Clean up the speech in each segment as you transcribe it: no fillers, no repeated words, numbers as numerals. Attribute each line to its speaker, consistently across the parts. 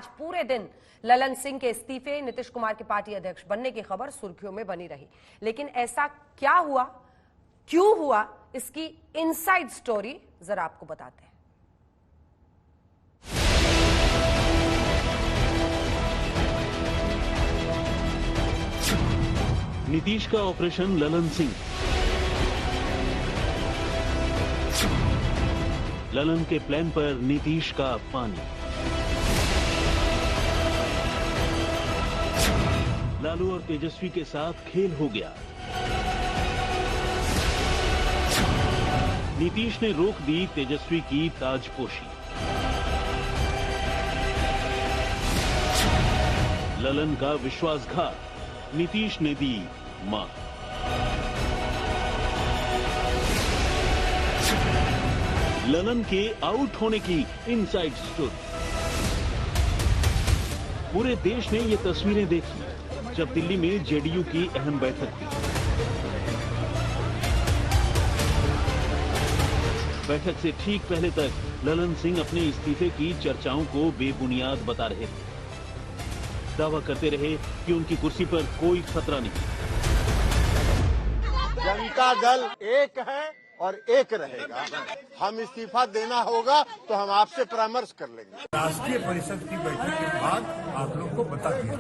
Speaker 1: आज पूरे दिन ललन सिंह के इस्तीफे, नीतीश कुमार के पार्टी अध्यक्ष बनने की खबर सुर्खियों में बनी रही। लेकिन ऐसा क्या हुआ, क्यों हुआ, इसकी इनसाइड स्टोरी जरा आपको बताते हैं।
Speaker 2: नीतीश का ऑपरेशन ललन सिंह। ललन के प्लान पर नीतीश का पानी। लालू और तेजस्वी के साथ खेल हो गया। नीतीश ने रोक दी तेजस्वी की ताजपोशी। ललन का विश्वासघात, नीतीश ने दी मां। ललन के आउट होने की इनसाइड स्टोरी। पूरे देश ने ये तस्वीरें देखी जब दिल्ली में जेडीयू की अहम बैठक हुई। बैठक से ठीक पहले तक ललन सिंह अपने इस्तीफे की चर्चाओं को बेबुनियाद बता रहे थे। दावा करते रहे कि उनकी कुर्सी पर कोई खतरा नहीं।
Speaker 3: जनता दल एक है और एक रहेगा। हम इस्तीफा देना होगा तो हम आपसे परामर्श कर लेंगे।
Speaker 4: राष्ट्रीय परिषद की बैठक के बाद आप लोग को बता दिया।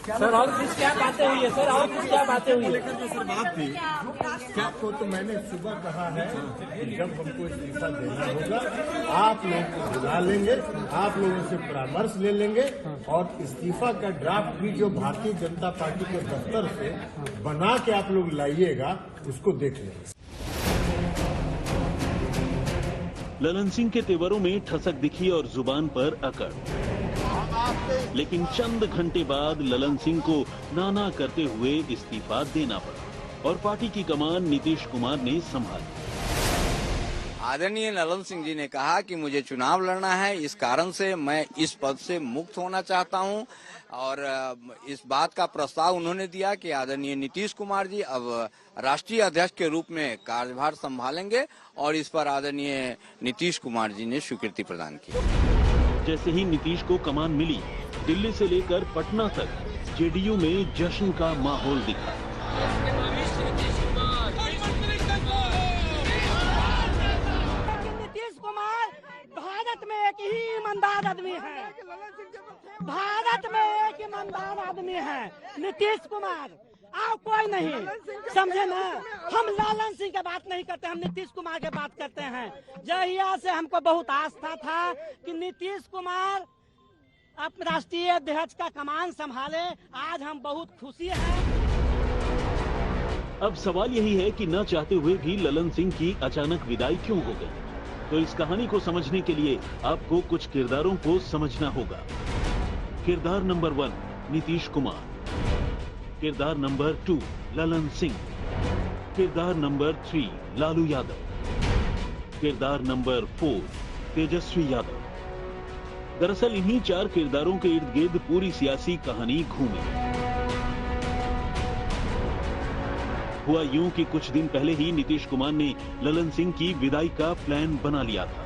Speaker 5: सर और कुछ क्या बातें हुई है सर, और कुछ क्या बातें हुई है?
Speaker 4: लेकिन जो सर बात थी क्या तो मैंने सुबह कहा है कि जब हमको इस्तीफा देना होगा आप लोग को बुला लेंगे, आप लोगों से परामर्श ले लेंगे और इस्तीफा का ड्राफ्ट भी जो भारतीय जनता पार्टी के दफ्तर से बना के आप लोग लाइएगा उसको देख लेंगे।
Speaker 2: ललन सिंह के तेवरों में ठसक दिखी और जुबान पर अकड़। लेकिन चंद घंटे बाद ललन सिंह को नाना करते हुए इस्तीफा देना पड़ा और पार्टी की कमान नीतीश कुमार ने संभाली।
Speaker 6: आदरणीय ललन सिंह जी ने कहा कि मुझे चुनाव लड़ना है, इस कारण से मैं इस पद से मुक्त होना चाहता हूं और इस बात का प्रस्ताव उन्होंने दिया कि आदरणीय नीतीश कुमार जी अब राष्ट्रीय अध्यक्ष के रूप में कार्यभार संभालेंगे और इस पर आदरणीय नीतीश कुमार जी ने स्वीकृति प्रदान की।
Speaker 2: जैसे ही नीतीश को कमान मिली, दिल्ली से लेकर पटना तक जेडीयू में जश्न का माहौल दिखा।
Speaker 5: नीतीश कुमार भारत में एक ही ईमानदार आदमी है, भारत में एक ईमानदार आदमी है नीतीश कुमार, और कोई नहीं, समझे ना। हम ललन सिंह की बात नहीं करते, हम नीतीश कुमार की बात करते हैं। जहिया से हमको बहुत आस्था था कि नीतीश कुमार अब राष्ट्रीय अध्यक्ष का कमान संभाले, आज हम बहुत खुशी हैं।
Speaker 2: अब सवाल यही है कि न चाहते हुए भी ललन सिंह की अचानक विदाई क्यों हो गई? तो इस कहानी को समझने के लिए आपको कुछ किरदारों को समझना होगा। किरदार नंबर 1 नीतीश कुमार, किरदार नंबर 2 ललन सिंह, किरदार नंबर 3 लालू यादव, किरदार नंबर 4 तेजस्वी यादव। दरअसल इन्हीं 4 किरदारों के इर्द गिर्द पूरी सियासी कहानी घूमी। हुआ यूं कि कुछ दिन पहले ही नीतीश कुमार ने ललन सिंह की विदाई का प्लान बना लिया था।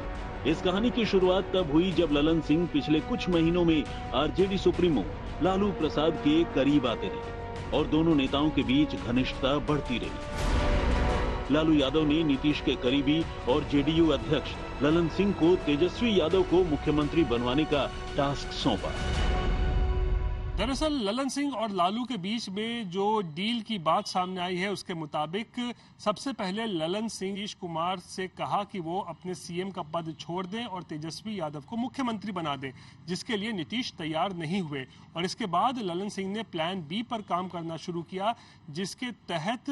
Speaker 2: इस कहानी की शुरुआत तब हुई जब ललन सिंह पिछले कुछ महीनों में आरजेडी सुप्रीमो लालू प्रसाद के करीब आते रहे और दोनों नेताओं के बीच घनिष्ठता बढ़ती रही। लालू यादव ने नीतीश के करीबी और जेडीयू अध्यक्ष ललन सिंह को तेजस्वी यादव को मुख्यमंत्री बनवाने का टास्क सौंपा।
Speaker 7: दरअसल ललन सिंह और लालू के बीच में जो डील की बात सामने आई है उसके मुताबिक सबसे पहले ललन सिंह नीतीश कुमार से कहा कि वो अपने सीएम का पद छोड़ दें और तेजस्वी यादव को मुख्यमंत्री बना दें, जिसके लिए नीतीश तैयार नहीं हुए। और इसके बाद ललन सिंह ने प्लान बी पर काम करना शुरू किया, जिसके तहत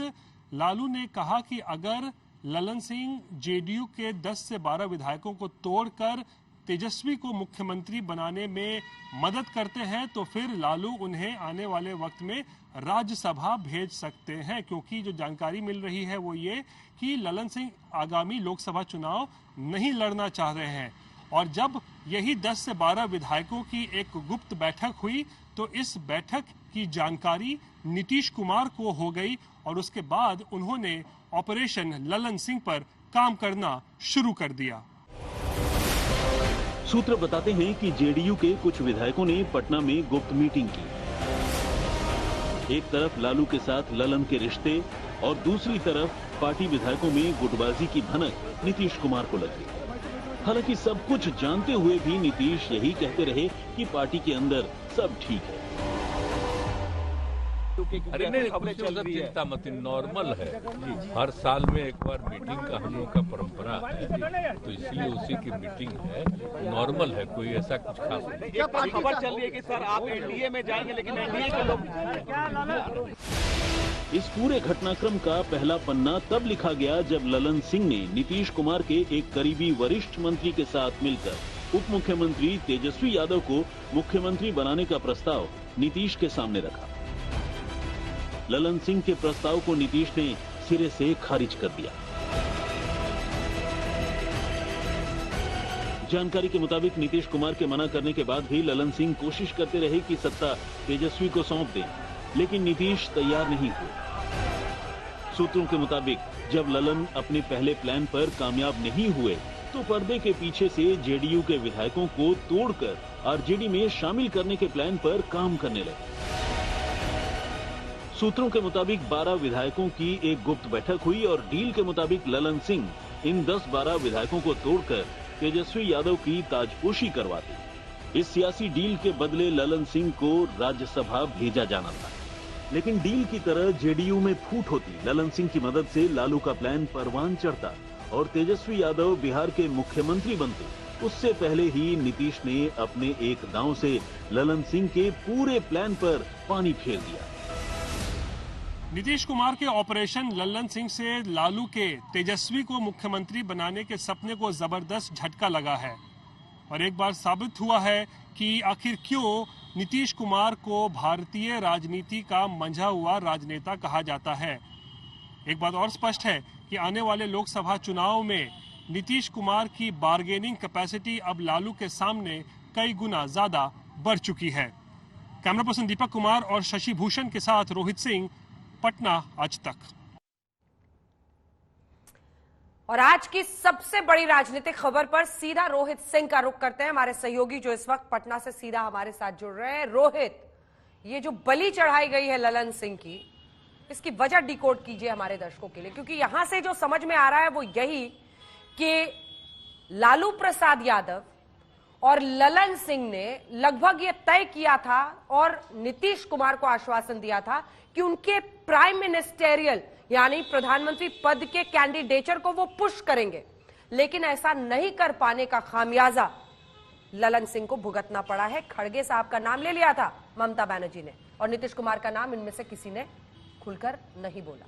Speaker 7: लालू ने कहा कि अगर ललन सिंह जेडीयू के 10 से 12 विधायकों को तोड़कर तेजस्वी को मुख्यमंत्री बनाने में मदद करते हैं तो फिर लालू उन्हें आने वाले वक्त में राज्यसभा भेज सकते हैं, क्योंकि जो जानकारी मिल रही है वो ये कि ललन सिंह आगामी लोकसभा चुनाव नहीं लड़ना चाह रहे हैं। और जब यही 10 से 12 विधायकों की एक गुप्त बैठक हुई तो इस बैठक की जानकारी नीतीश कुमार को हो गई और उसके बाद उन्होंने ऑपरेशन ललन सिंह पर काम करना शुरू कर दिया।
Speaker 2: सूत्र बताते हैं कि जेडीयू के कुछ विधायकों ने पटना में गुप्त मीटिंग की। एक तरफ लालू के साथ ललन के रिश्ते और दूसरी तरफ पार्टी विधायकों में गुटबाजी की भनक नीतीश कुमार को लगी। हालांकि सब कुछ जानते हुए भी नीतीश यही कहते रहे कि पार्टी के अंदर सब ठीक है।
Speaker 8: अरे नहीं, कुछ चिंता मत, नॉर्मल है। हर साल में एक बार मीटिंग का हम लोग का परंपरा है, तो इसलिए उसी की मीटिंग है, नॉर्मल है, कोई ऐसा कुछ खास नहीं।
Speaker 9: खबर चल रही है कि सर आप एनडीए में जाएंगे, लेकिन एनडीए के लोग।
Speaker 2: इस पूरे घटनाक्रम का पहला पन्ना तब लिखा गया जब ललन सिंह ने नीतीश कुमार के एक करीबी वरिष्ठ मंत्री के साथ मिलकर उप मुख्यमंत्री तेजस्वी यादव को मुख्यमंत्री बनाने का प्रस्ताव नीतीश के सामने रखा। ललन सिंह के प्रस्ताव को नीतीश ने सिरे से खारिज कर दिया। जानकारी के मुताबिक नीतीश कुमार के मना करने के बाद भी ललन सिंह कोशिश करते रहे कि सत्ता तेजस्वी को सौंप दें, लेकिन नीतीश तैयार नहीं हुए। सूत्रों के मुताबिक जब ललन अपने पहले प्लान पर कामयाब नहीं हुए तो पर्दे के पीछे से जेडीयू के विधायकों को तोड़कर आरजेडी में शामिल करने के प्लान पर काम करने लगे। सूत्रों के मुताबिक 12 विधायकों की एक गुप्त बैठक हुई और डील के मुताबिक ललन सिंह इन 10-12 विधायकों को तोड़कर तेजस्वी यादव की ताजपोशी करवाते। इस सियासी डील के बदले ललन सिंह को राज्यसभा भेजा जाना था, लेकिन डील की तरह जेडीयू में फूट होती। ललन सिंह की मदद से लालू का प्लान परवान चढ़ता और तेजस्वी यादव बिहार के मुख्यमंत्री बनते। उससे पहले ही नीतीश ने अपने एक दांव से ललन सिंह के पूरे प्लान पर पानी फेर दिया।
Speaker 7: नीतीश कुमार के ऑपरेशन ललन सिंह से लालू के तेजस्वी को मुख्यमंत्री बनाने के सपने को जबरदस्त झटका लगा है और एक बार साबित हुआ है कि आखिर क्यों नीतीश कुमार को भारतीय राजनीति का मंझा हुआ राजनेता कहा जाता है। एक बात और स्पष्ट है कि आने वाले लोकसभा चुनाव में नीतीश कुमार की बार्गेनिंग कैपेसिटी अब लालू के सामने कई गुना ज्यादा बढ़ चुकी है। कैमरा पर्सन दीपक कुमार और शशि भूषण के साथ रोहित सिंह, पटना आज तक।
Speaker 1: और आज की सबसे बड़ी राजनीतिक खबर पर सीधा रोहित सिंह का रुख करते हैं, हमारे सहयोगी जो इस वक्त पटना से सीधा हमारे साथ जुड़ रहे हैं। रोहित, ये जो बलि चढ़ाई गई है ललन सिंह की, इसकी वजह डिकोड कीजिए हमारे दर्शकों के लिए, क्योंकि यहां से जो समझ में आ रहा है वो यही कि लालू प्रसाद यादव और ललन सिंह ने लगभग ये तय किया था और नीतीश कुमार को आश्वासन दिया था कि उनके प्राइम मिनिस्टेरियल यानी प्रधानमंत्री पद के कैंडिडेचर को वो पुश करेंगे, लेकिन ऐसा नहीं कर पाने का खामियाजा ललन सिंह को भुगतना पड़ा है। खड़गे साहब का नाम ले लिया था ममता बनर्जी ने और नीतीश कुमार का नाम इनमें से किसी ने खुलकर नहीं बोला।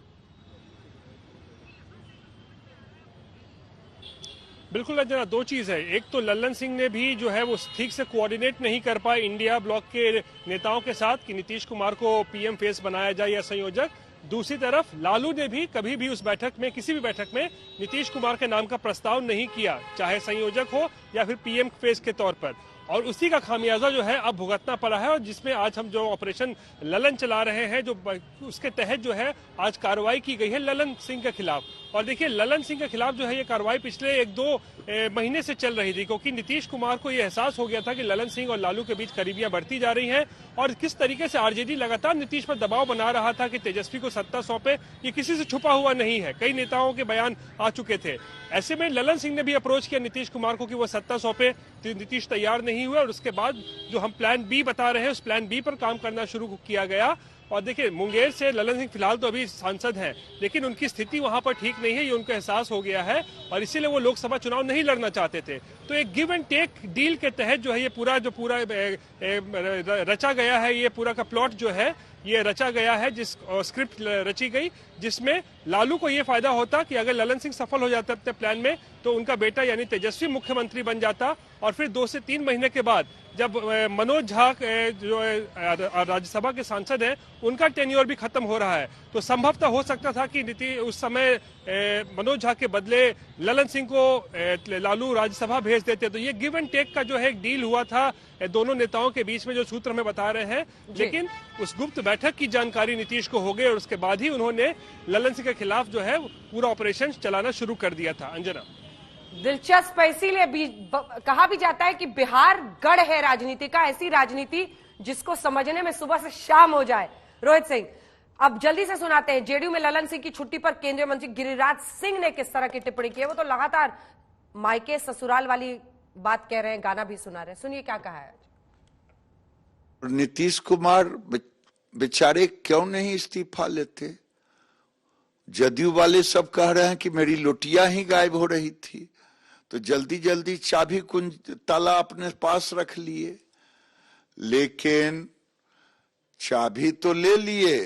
Speaker 7: बिल्कुल अंजना, दो चीज है। एक तो ललन सिंह ने भी जो है वो ठीक से कोऑर्डिनेट नहीं कर पाए इंडिया ब्लॉक के नेताओं के साथ कि नीतीश कुमार को पीएम फेस बनाया जाए या संयोजक। दूसरी तरफ लालू ने भी कभी भी उस बैठक में, किसी भी बैठक में नीतीश कुमार के नाम का प्रस्ताव नहीं किया, चाहे संयोजक हो या फिर पीएम फेस के तौर पर, और उसी का खामियाजा जो है अब भुगतना पड़ा है। और जिसमें आज हम जो ऑपरेशन ललन चला रहे हैं, जो उसके तहत जो है आज कार्रवाई की गई है ललन सिंह के खिलाफ। और देखिए, ललन सिंह के खिलाफ जो है ये कार्रवाई पिछले 1-2 महीने से चल रही थी, क्योंकि नीतीश कुमार को ये एहसास हो गया था कि ललन सिंह और लालू के बीच करीबियां बढ़ती जा रही हैं और किस तरीके से आरजेडी लगातार नीतीश पर दबाव बना रहा था कि तेजस्वी को सत्ता सौंपे। ये किसी से छुपा हुआ नहीं है, कई नेताओं के बयान आ चुके थे। ऐसे में ललन सिंह ने भी अप्रोच किया नीतीश कुमार को कि वो सत्ता सौंपे, नीतीश तैयार नहीं हुए और उसके बाद जो हम प्लान बी बता रहे हैं उस प्लान बी पर काम करना शुरू किया गया। और देखिए, मुंगेर से ललन सिंह फिलहाल तो अभी सांसद हैं, लेकिन उनकी स्थिति वहां पर ठीक नहीं है, ये उनको एहसास हो गया है और इसीलिए वो लोकसभा चुनाव नहीं लड़ना चाहते थे। तो एक गिव एंड टेक डील के तहत जो है ये पूरा रचा गया है, ये पूरा का प्लॉट जो है ये रचा गया है, जिस स्क्रिप्ट रची गई, जिसमें लालू को ये फायदा होता कि अगर ललन सिंह सफल हो जाता अपने प्लान में तो उनका बेटा यानी तेजस्वी मुख्यमंत्री बन जाता और फिर 2 से 3 महीने के बाद जब मनोज झा जो राज्यसभा के सांसद हैं उनका टेन्योर भी खत्म हो रहा है, तो संभवतः हो सकता था कि उस समय मनोज झा के बदले ललन सिंह को लालू राज्यसभा भेज देते। तो ये गिव एंड टेक का जो है एक डील हुआ था दोनों नेताओं के बीच में, जो सूत्र हमें बता रहे हैं। लेकिन उस गुप्त बैठक की जानकारी नीतीश को हो गई और उसके बाद ही उन्होंने ललन सिंह के खिलाफ जो है पूरा ऑपरेशन चलाना शुरू कर दिया था। अंजना
Speaker 1: दिलचस्प है, इसीलिए कहा भी जाता है कि बिहार गढ़ है राजनीति का, ऐसी राजनीति जिसको समझने में सुबह से शाम हो जाए। रोहित सिंह, अब जल्दी से सुनाते हैं, जेडीयू में ललन सिंह की छुट्टी पर केंद्रीय मंत्री गिरिराज सिंह ने किस तरह की टिप्पणी की है। वो तो लगातार मायके ससुराल वाली बात कह रहे हैं, गाना भी सुना रहे हैं। सुनिए क्या कहा है।
Speaker 10: नीतीश कुमार बेचारे क्यों नहीं इस्तीफा लेते? जदयू वाले सब कह रहे हैं कि मेरी लोटियां ही गायब हो रही थी, तो जल्दी जल्दी चाबी कुंज ताला अपने पास रख लिए, लेकिन चाबी तो ले लिए,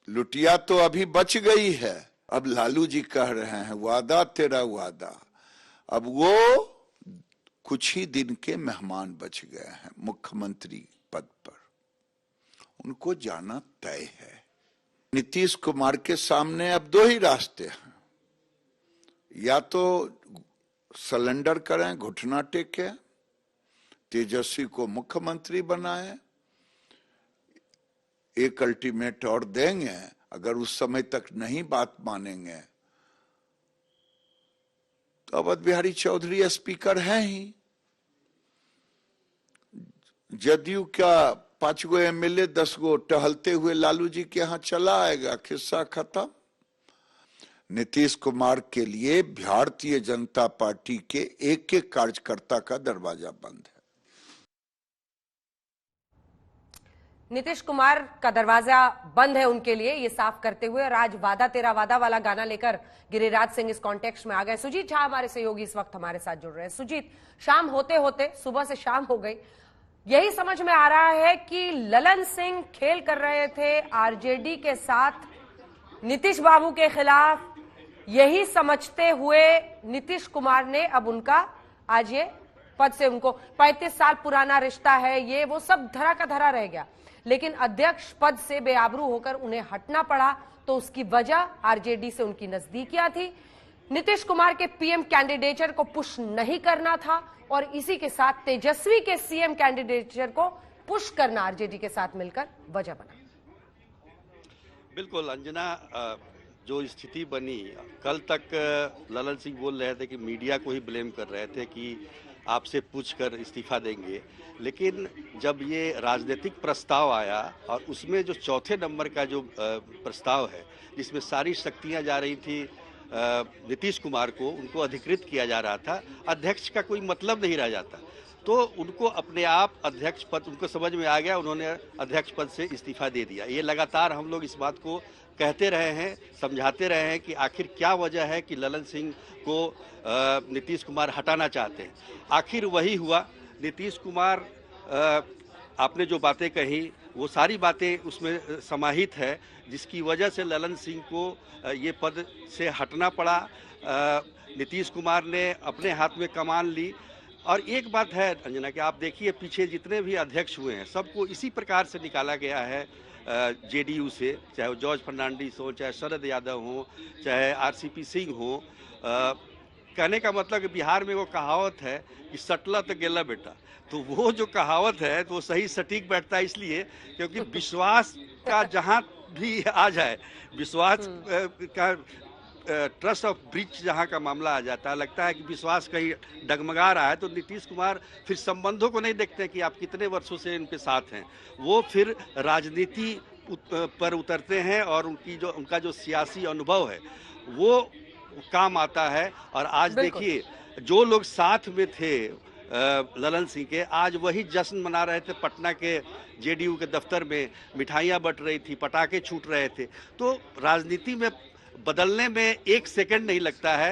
Speaker 10: लुटिया तो अभी बच गई है। अब लालू जी कह रहे हैं वादा तेरा वादा। अब वो कुछ ही दिन के मेहमान बच गए हैं मुख्यमंत्री पद पर, उनको जाना तय है। नीतीश कुमार के सामने अब दो ही रास्ते हैं, या तो सरेंडर करें, घुटना टेके, तेजस्वी को मुख्यमंत्री बनाएं, एक अल्टीमेट और देंगे, अगर उस समय तक नहीं बात मानेंगे तो अवध बिहारी चौधरी स्पीकर हैं ही। जदयू क्या 5 गो एमएलए 10 गो टहलते हुए लालू जी के यहां चला आएगा, किस्सा खत्म। नीतीश कुमार के लिए भारतीय जनता पार्टी के एक एक कार्यकर्ता का दरवाजा बंद है।
Speaker 1: नीतीश कुमार का दरवाजा बंद है उनके लिए, ये साफ करते हुए, और आज वादा तेरा वादा वाला गाना लेकर गिरिराज सिंह इस कॉन्टेक्स्ट में आ गए। सुजीत झा हमारे सहयोगी इस वक्त हमारे साथ जुड़ रहे हैं। सुजीत, शाम होते होते सुबह से शाम हो गई, यही समझ में आ रहा है कि ललन सिंह खेल कर रहे थे आरजेडी के साथ नीतीश बाबू के खिलाफ, यही समझते हुए नीतीश कुमार ने अब उनका आज ये पद से, उनको 35 साल पुराना रिश्ता है, ये वो सब धरा का धरा रह गया, लेकिन अध्यक्ष पद से बेआबरू होकर उन्हें हटना पड़ा। तो उसकी वजह आरजेडी से उनकी नजदीकियां थी, नीतीश कुमार के पीएम कैंडिडेचर को पुश नहीं करना था, और इसी के साथ तेजस्वी के सीएम कैंडिडेचर को पुश करना आरजेडी के साथ मिलकर वजह बना।
Speaker 11: बिल्कुल अंजना, जो स्थिति बनी, कल तक ललन सिंह बोल रहे थे कि मीडिया को ही ब्लेम कर रहे थे कि आपसे पूछकर इस्तीफा देंगे, लेकिन जब ये राजनीतिक प्रस्ताव आया और उसमें जो चौथे नंबर का जो प्रस्ताव है, जिसमें सारी शक्तियां जा रही थी नीतीश कुमार को, उनको अधिकृत किया जा रहा था, अध्यक्ष का कोई मतलब नहीं रह जाता, तो उनको अपने आप अध्यक्ष पद, उनको समझ में आ गया, उन्होंने अध्यक्ष पद से इस्तीफा दे दिया। ये लगातार हम लोग इस बात को कहते रहे हैं, समझाते रहे हैं कि आखिर क्या वजह है कि ललन सिंह को नीतीश कुमार हटाना चाहते हैं। आखिर वही हुआ। नीतीश कुमार, आपने जो बातें कही वो सारी बातें उसमें समाहित है, जिसकी वजह से ललन सिंह को ये पद से हटना पड़ा। नीतीश कुमार ने अपने हाथ में कमान ली। और एक बात है अंजना कि आप देखिए, पीछे जितने भी अध्यक्ष हुए हैं सबको इसी प्रकार से निकाला गया है जेडीयू से, चाहे वो जॉर्ज फर्नांडिस हो, चाहे शरद यादव हो, चाहे आरसीपी सिंह हो। कहने का मतलब कि बिहार में वो कहावत है कि सटला तो गेला बेटा, तो वो जो कहावत है तो वो सही सटीक बैठता है, इसलिए क्योंकि विश्वास का जहाँ भी आ जाए, विश्वास का ट्रस्ट ऑफ ब्रिज जहाँ का मामला आ जाता है, लगता है कि विश्वास कहीं डगमगा रहा है, तो नीतीश कुमार फिर संबंधों को नहीं देखते कि आप कितने वर्षों से इनके साथ हैं, वो फिर राजनीति पर उतरते हैं और उनका जो सियासी अनुभव है वो काम आता है। और आज देखिए, जो लोग साथ में थे ललन सिंह के, आज वही जश्न मना रहे थे पटना के जेडीयू के दफ्तर में, मिठाइयाँ बट रही थी, पटाखे छूट रहे थे। तो राजनीति में बदलने में एक सेकंड नहीं लगता है,